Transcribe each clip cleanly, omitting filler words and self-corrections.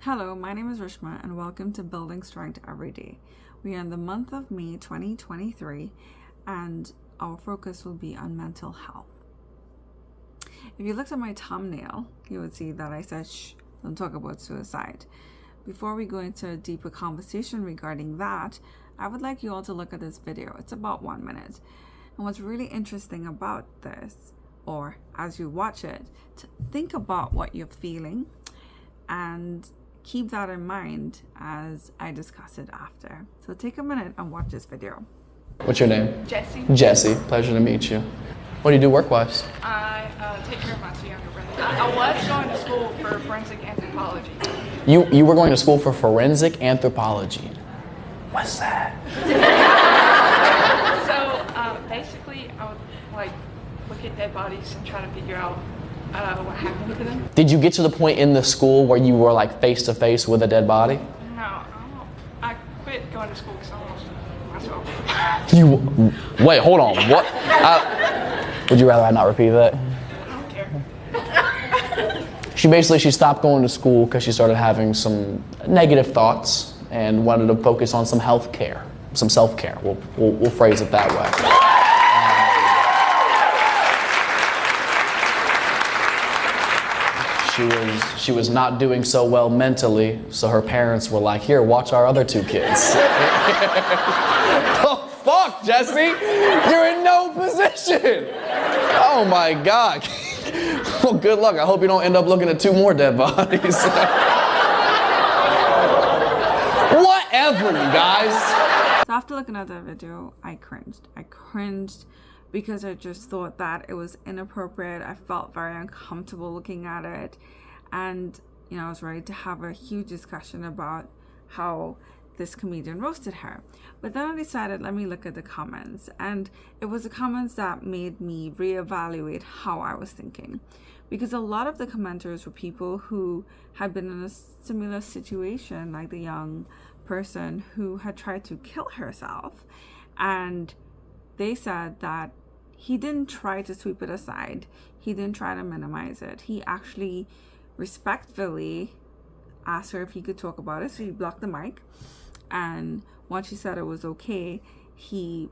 Hello, my name is Rishma and welcome to Building Strength Every Day. We are in the month of May 2023 and our focus will be on mental health. If you looked at my thumbnail, you would see that I said, shh, don't talk about suicide. Before we go into a deeper conversation regarding that, I would like you all to look at this video. It's about 1 minute. And what's really interesting about this, or as you watch it, to think about what you're feeling and keep that in mind as I discuss it after. So take a minute and watch this video. What's your name? Jesse. Jesse, pleasure to meet you. What do you do work-wise? I take care of my two younger brothers. I was going to school for forensic anthropology. You were going to school for forensic anthropology. What's that? So basically, I would look at dead bodies and try to figure out what happened to them. Did you get to the point in the school where you were face to face with a dead body? No, I quit going to school because I almost myself. Wait, hold on. What? Would you rather I not repeat that? I don't care. She stopped going to school because she started having some negative thoughts and wanted to focus on some health care, some self-care. We'll phrase it that way. She was not doing so well mentally, so her parents were like, here, watch our other two kids. Oh, fuck, Jesse! You're in no position! Oh my God. Well, good luck. I hope you don't end up looking at two more dead bodies. Whatever, you guys. So after looking at that video, I cringed. I cringed because I just thought that it was inappropriate. I felt very uncomfortable looking at it. And, I was ready to have a huge discussion about how this comedian roasted her. But then I decided, let me look at the comments. And it was the comments that made me reevaluate how I was thinking. Because a lot of the commenters were people who had been in a similar situation, like the young person who had tried to kill herself. And they said that he didn't try to sweep it aside. He didn't try to minimize it. He actually respectfully asked her if he could talk about it. So he blocked the mic. And once she said it was okay, he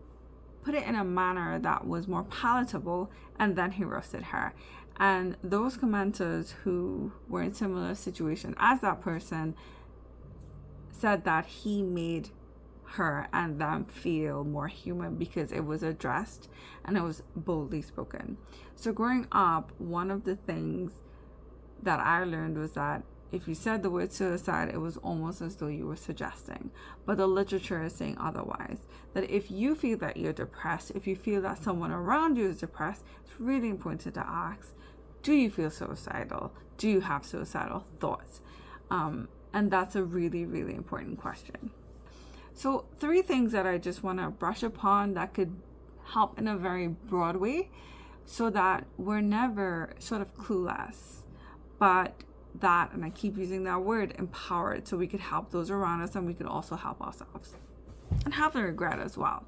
put it in a manner that was more palatable, and then he roasted her. And those commenters who were in similar situation as that person said that he made her and them feel more human because it was addressed and it was boldly spoken. So growing up, one of the things that I learned was that if you said the word suicide, it was almost as though you were suggesting. But the literature is saying otherwise. That if you feel that you're depressed, if you feel that someone around you is depressed, it's really important to ask, do you feel suicidal? Do you have suicidal thoughts? And that's a really, really important question. So 3 things that I just want to brush upon that could help in a very broad way so that we're never sort of clueless, but that, and I keep using that word, empowered, so we could help those around us and we could also help ourselves and have the regret as well.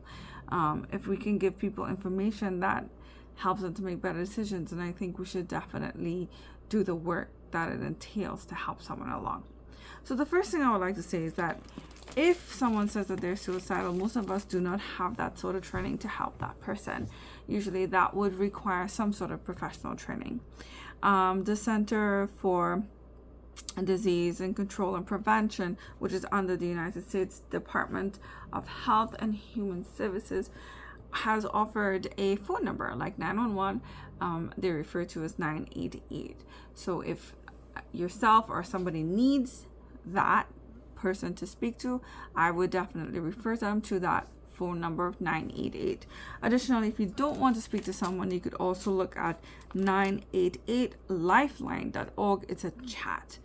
If we can give people information that helps them to make better decisions, and I think we should definitely do the work that it entails to help someone along. So the first thing I would like to say is that if someone says that they're suicidal, most of us do not have that sort of training to help that person. Usually that would require some sort of professional training. The Center for Disease and Control and Prevention, which is under the United States Department of Health and Human Services, has offered a phone number like 911. They refer to as 988. So if yourself or somebody needs that person to speak to, I would definitely refer them to that phone number of 988. Additionally, if you don't want to speak to someone, you could also look at 988lifeline.org. It's a chat.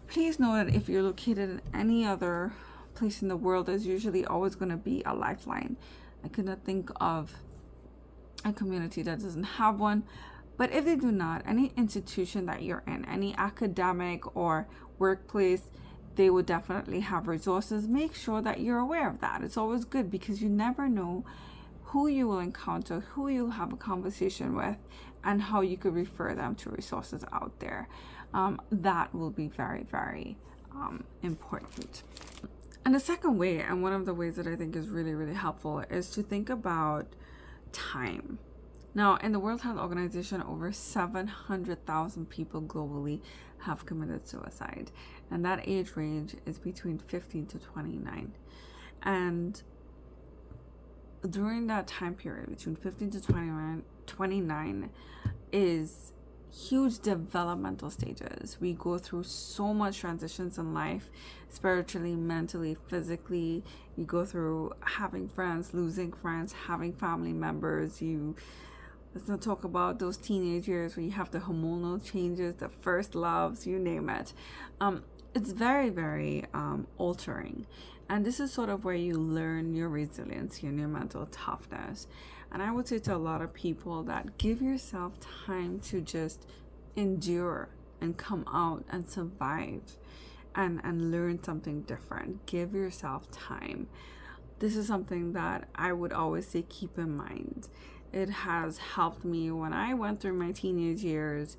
Please know that if you're located in any other place in the world, there's usually always going to be a lifeline. I could not think of a community that doesn't have one. But if they do not, any institution that you're in, any academic or workplace, they would definitely have resources. Make sure that you're aware of that. It's always good because you never know who you will encounter, who you'll have a conversation with, and how you could refer them to resources out there. That will be very, very important. And the second way, and one of the ways that I think is really, really helpful, is to think about time. Now, in the World Health Organization, over 700,000 people globally have committed suicide. And that age range is between 15 to 29. And during that time period, between 15 to 29 is huge developmental stages. We go through so much transitions in life, spiritually, mentally, physically. You go through having friends, losing friends, having family members. Let's not talk about those teenage years where you have the hormonal changes, the first loves, you name it. It's very, very altering. And this is sort of where you learn your resiliency and your mental toughness. And I would say to a lot of people that give yourself time to just endure and come out and survive and learn something different. Give yourself time. This is something that I would always say keep in mind. It has helped me when I went through my teenage years.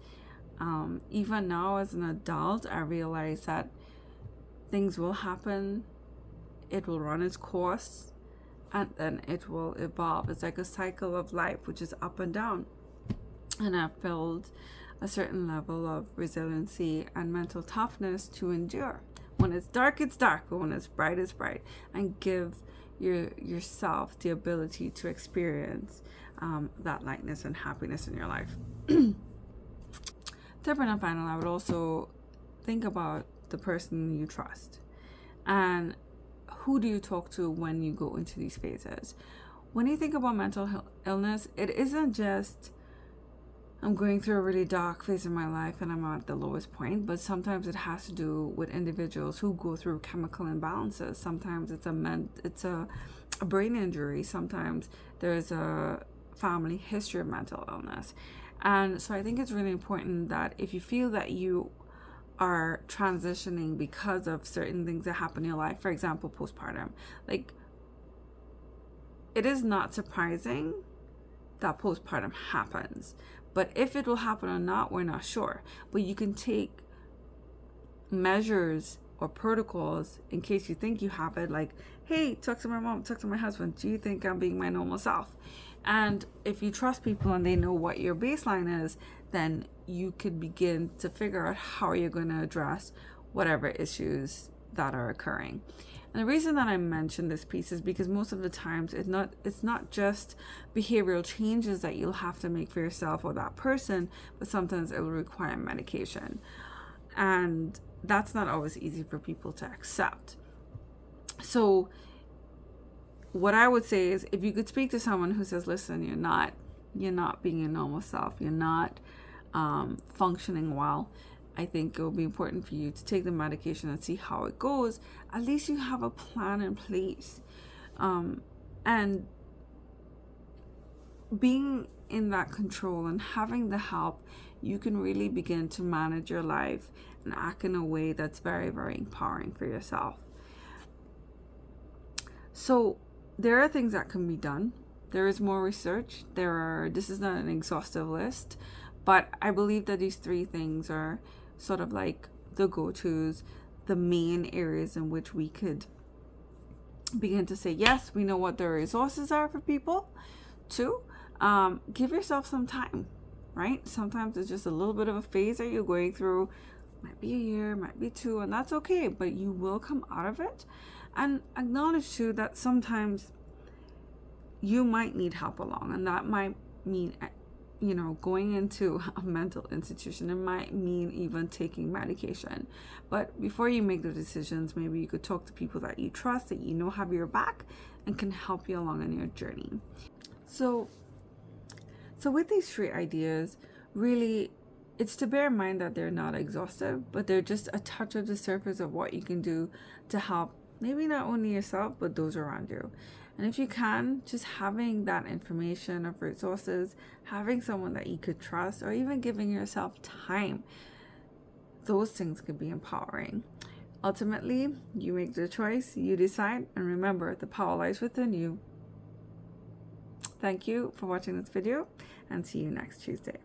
Even now as an adult, I realize that things will happen. It will run its course, and then it will evolve. It's like a cycle of life, which is up and down. And I've built a certain level of resiliency and mental toughness to endure. When it's dark, it's dark, but when it's bright, it's bright. And give yourself the ability to experience that lightness and happiness in your life. Third and final, I would also think about the person you trust. And who do you talk to when you go into these phases? When you think about mental illness, it isn't just I'm going through a really dark phase in my life and I'm at the lowest point, but sometimes it has to do with individuals who go through chemical imbalances. Sometimes it's a brain injury. Sometimes there's a family history of mental illness. And so I think it's really important that if you feel that you are transitioning because of certain things that happen in your life, for example, postpartum, like it is not surprising that postpartum happens, but if it will happen or not, we're not sure. But you can take measures or protocols in case you think you have it, like, hey, talk to my mom, talk to my husband, do you think I'm being my normal self? And if you trust people and they know what your baseline is, then you could begin to figure out how you're going to address whatever issues that are occurring. And the reason that I mention this piece is because most of the times it's not just behavioral changes that you'll have to make for yourself or that person, but sometimes it will require medication. And that's not always easy for people to accept. So what I would say is if you could speak to someone who says, listen, you're not being your normal self, you're not functioning well, I think it will be important for you to take the medication and see how it goes. At least you have a plan in place. And being in that control and having the help, you can really begin to manage your life and act in a way that's very, very empowering for yourself. So there are things that can be done. There is more research. This is not an exhaustive list, but I believe that these three things are sort of like the go-tos, the main areas in which we could begin to say, yes, we know what the resources are for people. 2, give yourself some time, right? Sometimes it's just a little bit of a phase that you're going through. Might be a year, might be 2, and that's okay, but you will come out of it. And acknowledge too that sometimes you might need help along, and that might mean, going into a mental institution. It might mean even taking medication. But before you make the decisions, maybe you could talk to people that you trust, that you know have your back, and can help you along on your journey. So with these 3 ideas, really, it's to bear in mind that they're not exhaustive, but they're just a touch of the surface of what you can do to help maybe not only yourself, but those around you. And if you can, just having that information of resources, having someone that you could trust, or even giving yourself time, those things could be empowering. Ultimately, you make the choice, you decide, and remember, the power lies within you. Thank you for watching this video, and see you next Tuesday.